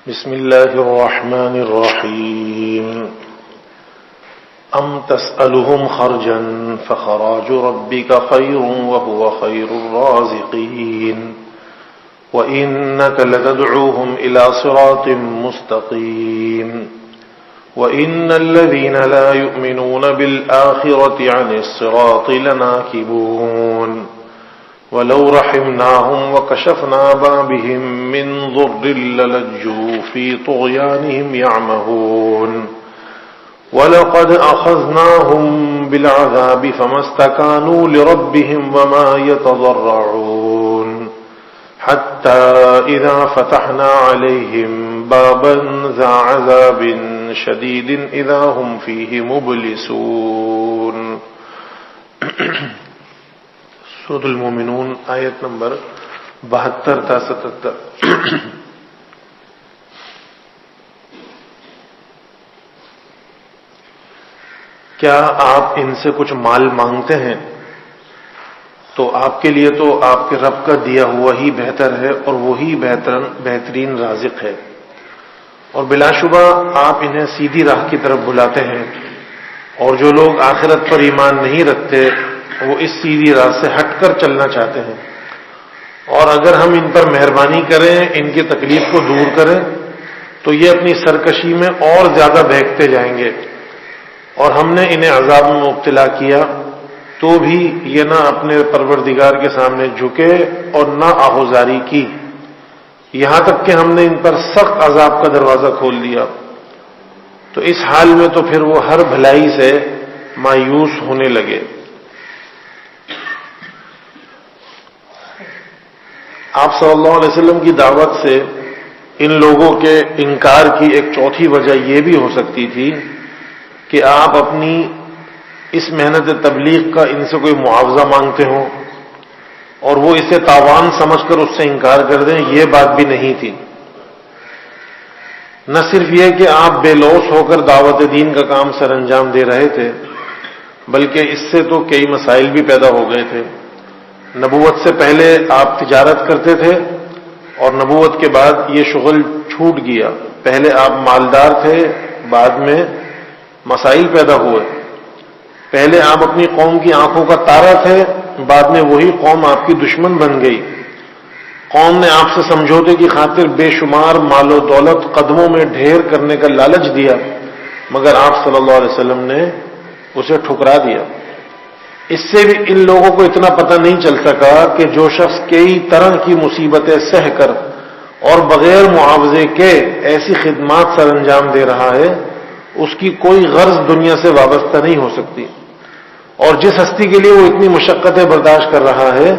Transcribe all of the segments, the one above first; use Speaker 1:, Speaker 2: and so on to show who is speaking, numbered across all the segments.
Speaker 1: بسم الله الرحمن الرحيم أم تسألهم خرجا فخراج ربك خير وهو خير الرازقين وإنك لتدعوهم إلى صراط مستقيم وإن الذين لا يؤمنون بالآخرة عن الصراط لناكبون وَلَوْ رَحِمْنَاهُمْ وَكَشَفْنَا مَا بِهِمْ مِنْ ضُرٍّ لَلَجُّوا فِي طُغْيَانِهِمْ يَعْمَهُونَ وَلَقَدْ أَخَذْنَاهُمْ بِالْعَذَابِ فَمَا اسْتَكَانُوا لِرَبِّهِمْ وَمَا يَتَضَرَّعُونَ حَتَّى إِذَا فَتَحْنَا عَلَيْهِمْ بَابًا ذَا عَذَابٍ شَدِيدٍ إِذَا هُمْ فِيهِ مُبْلِسُونَ۔ سورۃ المومنون آیت نمبر 72 تا 77۔ کیا آپ ان سے کچھ مال مانگتے ہیں تو آپ کے لیے تو آپ کے رب کا دیا ہوا ہی بہتر ہے اور وہی بہترین رازق ہے، اور بلا شبہ آپ انہیں سیدھی راہ کی طرف بلاتے ہیں، اور جو لوگ آخرت پر ایمان نہیں رکھتے وہ اس سیدھی راہ سے ہٹ کر چلنا چاہتے ہیں، اور اگر ہم ان پر مہربانی کریں، ان کی تکلیف کو دور کریں تو یہ اپنی سرکشی میں اور زیادہ بہکتے جائیں گے، اور ہم نے انہیں عذاب میں مبتلا کیا تو بھی یہ نہ اپنے پروردگار کے سامنے جھکے اور نہ آہوزاری کی، یہاں تک کہ ہم نے ان پر سخت عذاب کا دروازہ کھول دیا، تو اس حال میں تو پھر وہ ہر بھلائی سے مایوس ہونے لگے۔ آپ صلی اللہ علیہ وسلم کی دعوت سے ان لوگوں کے انکار کی ایک چوتھی وجہ یہ بھی ہو سکتی تھی کہ آپ اپنی اس محنت تبلیغ کا ان سے کوئی معاوضہ مانگتے ہوں اور وہ اسے تاوان سمجھ کر اس سے انکار کر دیں، یہ بات بھی نہیں تھی۔ نہ صرف یہ کہ آپ بے لوث ہو کر دعوت دین کا کام سر انجام دے رہے تھے، بلکہ اس سے تو کئی مسائل بھی پیدا ہو گئے تھے۔ نبوت سے پہلے آپ تجارت کرتے تھے اور نبوت کے بعد یہ شغل چھوٹ گیا، پہلے آپ مالدار تھے، بعد میں مسائل پیدا ہوئے، پہلے آپ اپنی قوم کی آنکھوں کا تارا تھے، بعد میں وہی قوم آپ کی دشمن بن گئی، قوم نے آپ سے سمجھوتے کی خاطر بے شمار مال و دولت قدموں میں ڈھیر کرنے کا لالچ دیا، مگر آپ صلی اللہ علیہ وسلم نے اسے ٹھکرا دیا۔ اس سے بھی ان لوگوں کو اتنا پتہ نہیں چل سکا کہ جو شخص کئی طرح کی مصیبتیں سہ کر اور بغیر معاوضے کے ایسی خدمات سر انجام دے رہا ہے، اس کی کوئی غرض دنیا سے وابستہ نہیں ہو سکتی، اور جس ہستی کے لیے وہ اتنی مشقتیں برداشت کر رہا ہے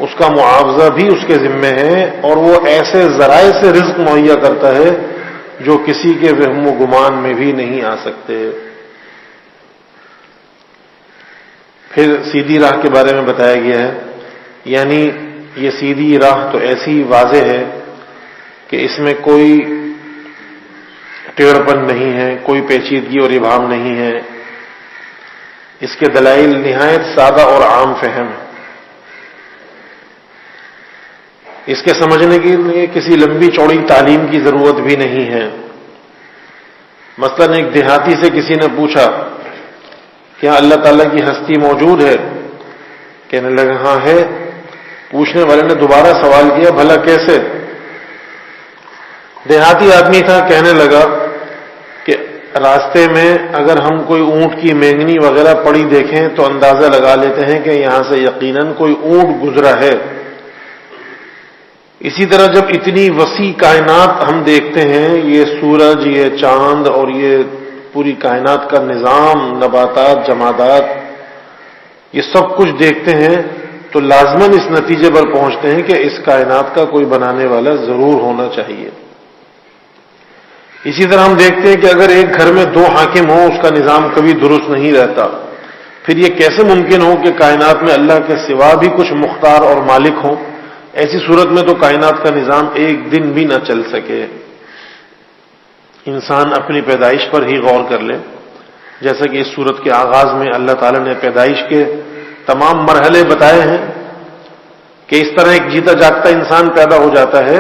Speaker 1: اس کا معاوضہ بھی اس کے ذمے ہے، اور وہ ایسے ذرائع سے رزق مہیا کرتا ہے جو کسی کے وہم و گمان میں بھی نہیں آ سکتے۔ پھر سیدھی راہ کے بارے میں بتایا گیا ہے، یعنی یہ سیدھی راہ تو ایسی واضح ہے کہ اس میں کوئی ٹیڑھپن نہیں ہے، کوئی پیچیدگی اور ابہام نہیں ہے، اس کے دلائل نہایت سادہ اور عام فہم ہے، اس کے سمجھنے کے لیے کسی لمبی چوڑی تعلیم کی ضرورت بھی نہیں ہے۔ مثلا ایک دیہاتی سے کسی نے پوچھا کیا اللہ تعالیٰ کی ہستی موجود ہے؟ کہنے لگا ہاں ہے۔ پوچھنے والے نے دوبارہ سوال کیا بھلا کیسے؟ دیہاتی آدمی تھا، کہنے لگا کہ راستے میں اگر ہم کوئی اونٹ کی مینگنی وغیرہ پڑی دیکھیں تو اندازہ لگا لیتے ہیں کہ یہاں سے یقیناً کوئی اونٹ گزرا ہے۔ اسی طرح جب اتنی وسیع کائنات ہم دیکھتے ہیں، یہ سورج، یہ چاند اور یہ پوری کائنات کا نظام، نباتات، جمادات، یہ سب کچھ دیکھتے ہیں تو لازماً اس نتیجے پر پہنچتے ہیں کہ اس کائنات کا کوئی بنانے والا ضرور ہونا چاہیے۔ اسی طرح ہم دیکھتے ہیں کہ اگر ایک گھر میں دو حاکم ہوں اس کا نظام کبھی درست نہیں رہتا، پھر یہ کیسے ممکن ہو کہ کائنات میں اللہ کے سوا بھی کچھ مختار اور مالک ہوں؟ ایسی صورت میں تو کائنات کا نظام ایک دن بھی نہ چل سکے۔ انسان اپنی پیدائش پر ہی غور کر لے، جیسا کہ اس سورت کے آغاز میں اللہ تعالیٰ نے پیدائش کے تمام مرحلے بتائے ہیں کہ اس طرح ایک جیتا جاگتا انسان پیدا ہو جاتا ہے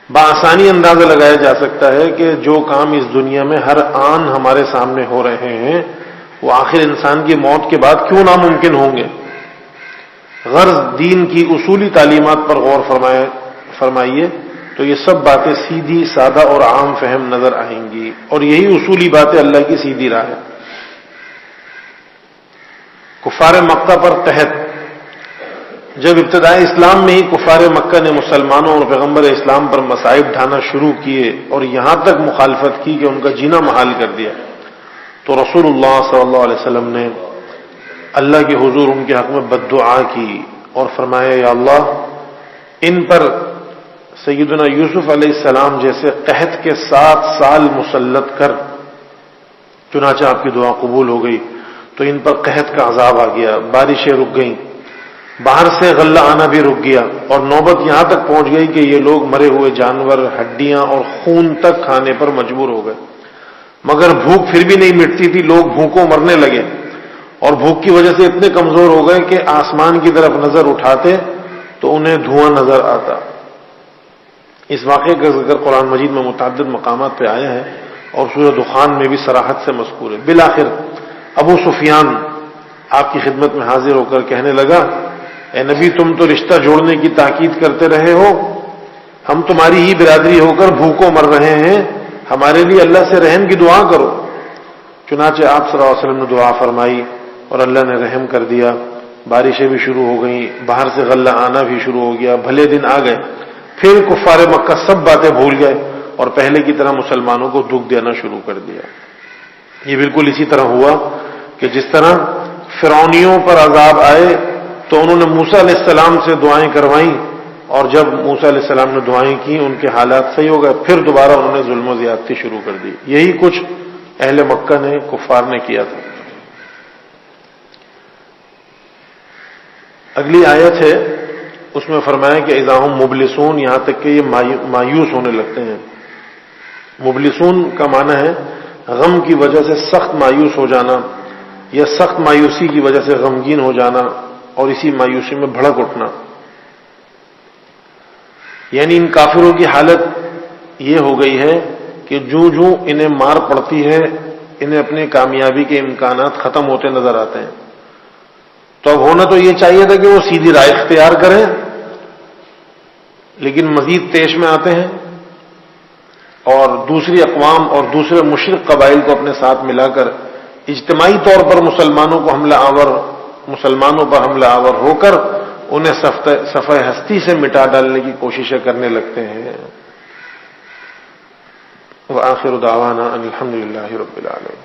Speaker 1: بآسانی اندازہ لگایا جا سکتا ہے کہ جو کام اس دنیا میں ہر آن ہمارے سامنے ہو رہے ہیں وہ آخر انسان کی موت کے بعد کیوں ناممکن ہوں گے. غرض دین کی اصولی تعلیمات پر غور فرمائیے تو یہ سب باتیں سیدھی سادہ اور عام فہم نظر آئیں گی، اور یہی اصولی باتیں اللہ کی سیدھی راہ ہے. کفار مکہ پر قحط. جب ابتدائی اسلام میں ہی کفار مکہ نے مسلمانوں اور پیغمبر اسلام پر مصائب ڈھانا شروع کیے اور یہاں تک مخالفت کی کہ ان کا جینا محال کر دیا، تو رسول اللہ صلی اللہ علیہ وسلم نے اللہ کے حضور ان کے حق میں بد دعا کی اور فرمایا یا اللہ ان پر سیدنا یوسف علیہ السلام جیسے قحط کے 7 سال مسلط کر. چنانچہ آپ کی دعا قبول ہو گئی تو ان پر قحط کا عذاب آ گیا، بارشیں رک گئیں، باہر سے غلہ آنا بھی رک گیا، اور نوبت یہاں تک پہنچ گئی کہ یہ لوگ مرے ہوئے جانور، ہڈیاں اور خون تک کھانے پر مجبور ہو گئے. مگر بھوک پھر بھی نہیں مٹتی تھی، لوگ بھوکوں مرنے لگے اور بھوک کی وجہ سے اتنے کمزور ہو گئے کہ آسمان کی طرف نظر اٹھاتے تو انہیں دھواں نظر آتا. اس واقعے کا ذکر قرآن مجید میں متعدد مقامات پہ آیا ہے اور سورہ دخان میں بھی صراحت سے مذکور ہے. بالآخر ابو سفیان آپ کی خدمت میں حاضر ہو کر کہنے لگا اے نبی تم تو رشتہ جوڑنے کی تاکید کرتے رہے ہو، ہم تمہاری ہی برادری ہو کر بھوکوں مر رہے ہیں، ہمارے لیے اللہ سے رحم کی دعا کرو. چنانچہ آپ صلی اللہ علیہ وسلم نے دعا فرمائی اور اللہ نے رحم کر دیا، بارشیں بھی شروع ہو گئیں، باہر سے غلہ آنا بھی شروع ہو گیا، بھلے دن آ گئے. پھر کفار مکہ سب باتیں بھول گئے اور پہلے کی طرح مسلمانوں کو دکھ دینا شروع کر دیا. یہ بالکل اسی طرح ہوا کہ جس طرح فرعونیوں پر عذاب آئے تو انہوں نے موسیٰ علیہ السلام سے دعائیں کروائیں، اور جب موسیٰ علیہ السلام نے دعائیں کی ان کے حالات صحیح ہو گئے، پھر دوبارہ انہوں نے ظلم و زیادتی شروع کر دی. یہی کچھ اہل مکہ نے، کفار نے کیا تھا. اگلی آیت ہے، اس میں فرمایا کہ اذا ہم مبلسون، یہاں تک کہ یہ مایوس ہونے لگتے ہیں. مبلسون کا معنی ہے غم کی وجہ سے سخت مایوس ہو جانا یا سخت مایوسی کی وجہ سے غمگین ہو جانا اور اسی مایوسی میں بھڑک اٹھنا. یعنی ان کافروں کی حالت یہ ہو گئی ہے کہ جو انہیں مار پڑتی ہے انہیں اپنے کامیابی کے امکانات ختم ہوتے نظر آتے ہیں. تو اب ہونا تو یہ چاہیے تھا کہ وہ سیدھی رائے اختیار کریں، لیکن مزید طیش میں آتے ہیں اور دوسری اقوام اور دوسرے مشرک قبائل کو اپنے ساتھ ملا کر اجتماعی طور پر مسلمانوں پر حملہ آور ہو کر انہیں صفحہ ہستی سے مٹا ڈالنے کی کوششیں کرنے لگتے ہیں. وآخر دعوانا ان الحمد للہ رب العالمین.